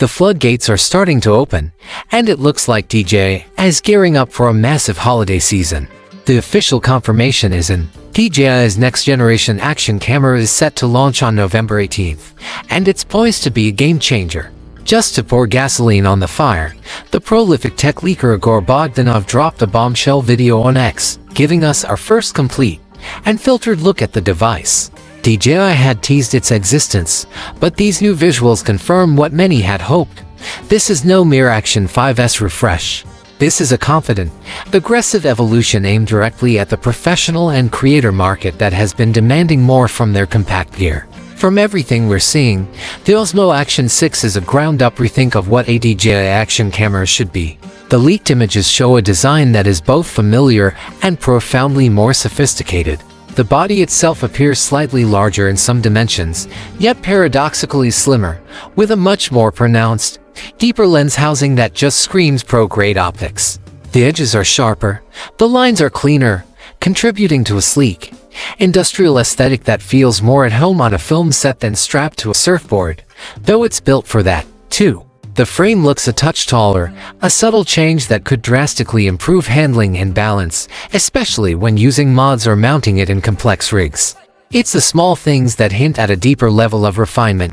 The floodgates are starting to open, and it looks like DJI is gearing up for a massive holiday season. The official confirmation is in. DJI's next-generation action camera is set to launch on November 18th, and it's poised to be a game-changer. Just to pour gasoline on the fire, the prolific tech leaker Igor Bogdanov dropped a bombshell video on X, giving us our first complete and filtered look at the device. DJI had teased its existence, but these new visuals confirm what many had hoped. This is no mere Action 5S refresh. This is a confident, aggressive evolution aimed directly at the professional and creator market that has been demanding more from their compact gear. From everything we're seeing, the Osmo Action 6 is a ground-up rethink of what a DJI action camera should be. The leaked images show a design that is both familiar and profoundly more sophisticated. The body itself appears slightly larger in some dimensions, yet paradoxically slimmer, with a much more pronounced, deeper lens housing that just screams pro-grade optics. The edges are sharper, the lines are cleaner, contributing to a sleek, industrial aesthetic that feels more at home on a film set than strapped to a surfboard, though it's built for that, too. The frame looks a touch taller, a subtle change that could drastically improve handling and balance, especially when using mods or mounting it in complex rigs. It's the small things that hint at a deeper level of refinement.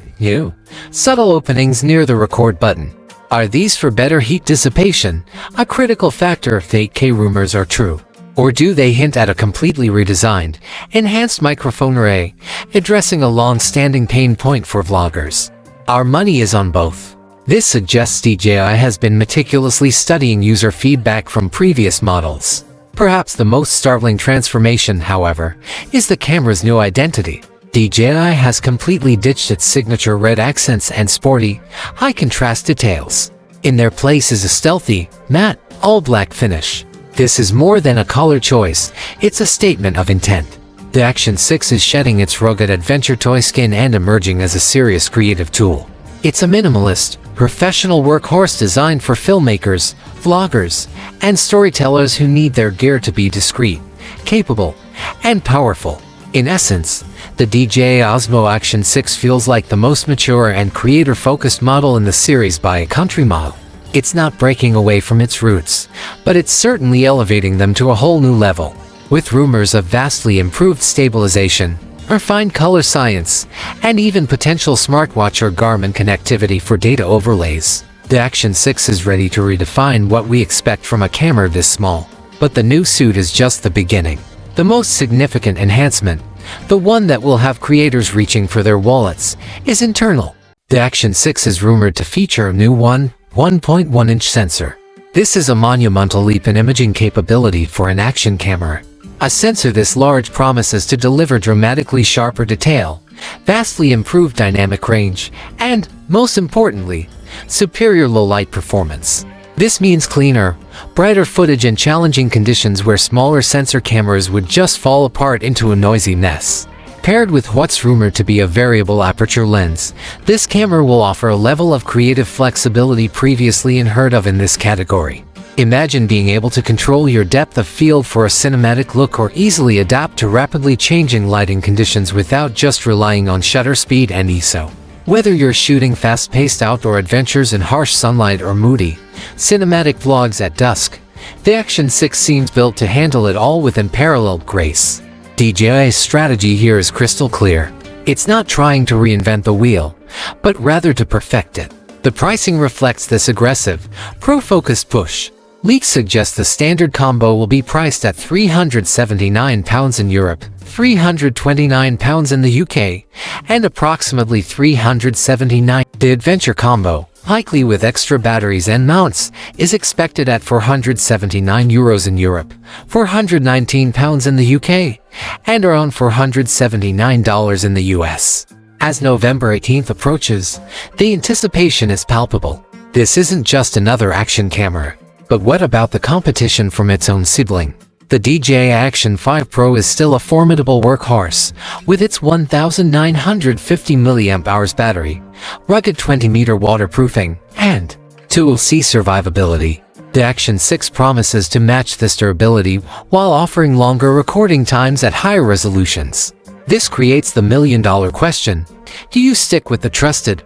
Subtle openings near the record button. Are these for better heat dissipation, a critical factor if the 8K rumors are true? Or do they hint at a completely redesigned, enhanced microphone array, addressing a long-standing pain point for vloggers? Our money is on both. This suggests DJI has been meticulously studying user feedback from previous models. Perhaps the most startling transformation, however, is the camera's new identity. DJI has completely ditched its signature red accents and sporty, high-contrast details. In their place is a stealthy, matte, all-black finish. This is more than a color choice, it's a statement of intent. The Action 6 is shedding its rugged adventure toy skin and emerging as a serious creative tool. It's a minimalist, professional workhorse designed for filmmakers, vloggers, and storytellers who need their gear to be discreet, capable, and powerful. In essence, the DJI Osmo Action 6 feels like the most mature and creator-focused model in the series by a country mile. It's not breaking away from its roots, but it's certainly elevating them to a whole new level. With rumors of vastly improved stabilization, refined color science, and even potential smartwatch or Garmin connectivity for data overlays, the Action 6 is ready to redefine what we expect from a camera this small. But the new suit is just the beginning. The most significant enhancement, the one that will have creators reaching for their wallets, is internal. The Action 6 is rumored to feature a new 1.1-inch sensor. This is a monumental leap in imaging capability for an action camera. A sensor this large promises to deliver dramatically sharper detail, vastly improved dynamic range, and, most importantly, superior low-light performance. This means cleaner, brighter footage in challenging conditions where smaller sensor cameras would just fall apart into a noisy mess. Paired with what's rumored to be a variable aperture lens, this camera will offer a level of creative flexibility previously unheard of in this category. Imagine being able to control your depth of field for a cinematic look or easily adapt to rapidly changing lighting conditions without just relying on shutter speed and ISO. Whether you're shooting fast-paced outdoor adventures in harsh sunlight or moody, cinematic vlogs at dusk, the Action 6 seems built to handle it all with unparalleled grace. DJI's strategy here is crystal clear. It's not trying to reinvent the wheel, but rather to perfect it. The pricing reflects this aggressive, pro-focused push. Leaks suggest the standard combo will be priced at £379 in Europe, £329 in the UK, and approximately $379. The Adventure combo, likely with extra batteries and mounts, is expected at €479 in Europe, £419 in the UK, and around $479 in the US. As November 18th approaches, the anticipation is palpable. This isn't just another action camera. But what about the competition from its own sibling? The DJI Action 5 Pro is still a formidable workhorse, with its 1,950 mAh battery, rugged 20-meter waterproofing, and Tool C survivability. The Action 6 promises to match this durability while offering longer recording times at higher resolutions. This creates the million-dollar question: do you stick with the trusted,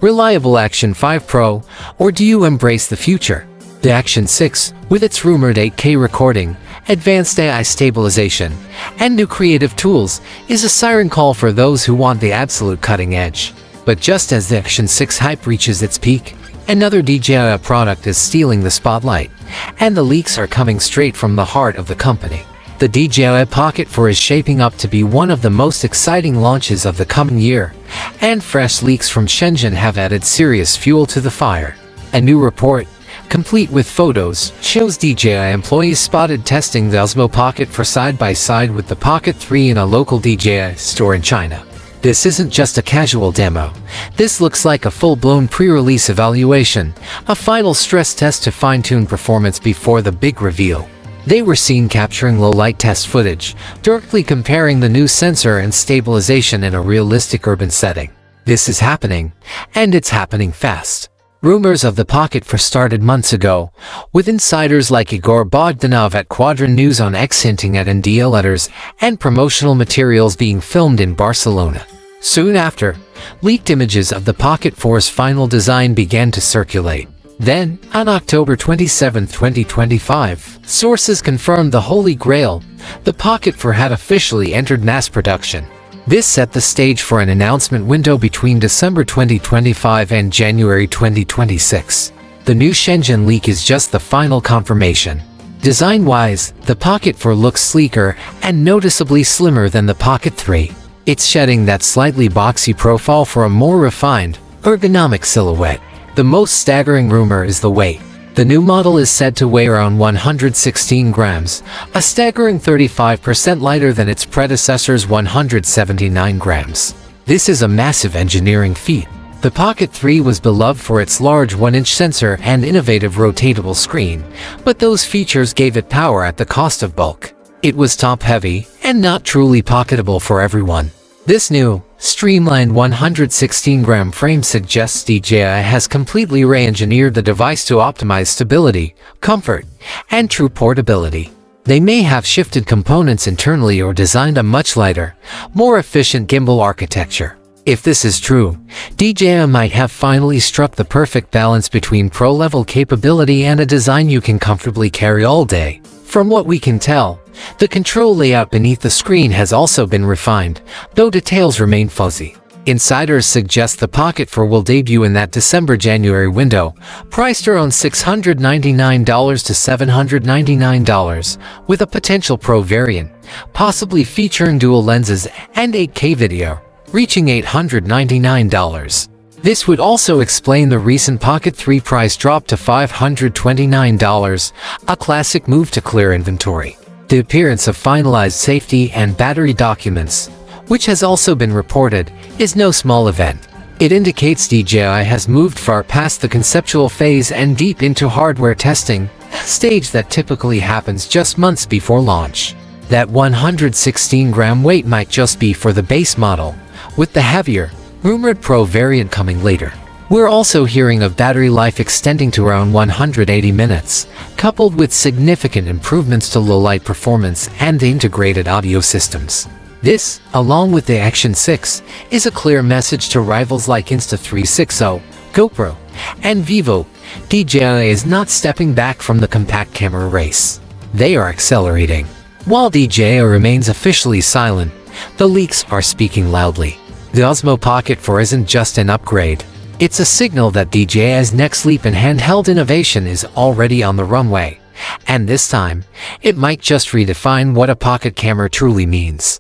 reliable Action 5 Pro, or do you embrace the future? The Action 6, with its rumored 8K recording, advanced AI stabilization, and new creative tools, is a siren call for those who want the absolute cutting edge. But just as the Action 6 hype reaches its peak, another DJI product is stealing the spotlight, and the leaks are coming straight from the heart of the company. The DJI Pocket 4 is shaping up to be one of the most exciting launches of the coming year, and fresh leaks from Shenzhen have added serious fuel to the fire. A new report, complete with photos, shows DJI employees spotted testing the Osmo Pocket 4 side by side with the Pocket 3 in a local DJI store in China. This isn't just a casual demo. This looks like a full-blown pre-release evaluation, a final stress test to fine-tune performance before the big reveal. They were seen capturing low-light test footage, directly comparing the new sensor and stabilization in a realistic urban setting. This is happening, and it's happening fast. Rumors of the Pocket 4 started months ago, with insiders like Igor Bogdanov at Quadrant News on X hinting at NDA letters and promotional materials being filmed in Barcelona. Soon after, leaked images of the Pocket 4's final design began to circulate. Then, on October 27, 2025, sources confirmed the Holy Grail, the Pocket 4 had officially entered mass production. This set the stage for an announcement window between December 2025 and January 2026. The new Shenzhen leak is just the final confirmation. Design-wise, the Pocket 4 looks sleeker and noticeably slimmer than the Pocket 3. It's shedding that slightly boxy profile for a more refined, ergonomic silhouette. The most staggering rumor is the weight. The new model is said to weigh around 116 grams, a staggering 35% lighter than its predecessor's 179 grams. This is a massive engineering feat. The Pocket 3 was beloved for its large 1-inch sensor and innovative rotatable screen, but those features gave it power at the cost of bulk. It was top-heavy and not truly pocketable for everyone. This new, streamlined 116-gram frame suggests DJI has completely re-engineered the device to optimize stability, comfort, and true portability. They may have shifted components internally or designed a much lighter, more efficient gimbal architecture. If this is true, DJI might have finally struck the perfect balance between pro-level capability and a design you can comfortably carry all day. From what we can tell, the control layout beneath the screen has also been refined, though details remain fuzzy. Insiders suggest the Pocket 4 will debut in that December-January window, priced around $699 to $799, with a potential Pro variant, possibly featuring dual lenses and 8K video, reaching $899. This would also explain the recent Pocket 3 price drop to $529, a classic move to clear inventory. The appearance of finalized safety and battery documents, which has also been reported, is no small event. It indicates DJI has moved far past the conceptual phase and deep into hardware testing, a stage that typically happens just months before launch. That 116-gram weight might just be for the base model, with the heavier, rumored Pro variant coming later. We're also hearing of battery life extending to around 180 minutes, coupled with significant improvements to low-light performance and the integrated audio systems. This, along with the Action 6, is a clear message to rivals like Insta360, GoPro, and Vivo. DJI is not stepping back from the compact camera race. They are accelerating. While DJI remains officially silent, the leaks are speaking loudly. The Osmo Pocket 4 isn't just an upgrade. It's a signal that DJI's next leap in handheld innovation is already on the runway. And this time, it might just redefine what a pocket camera truly means.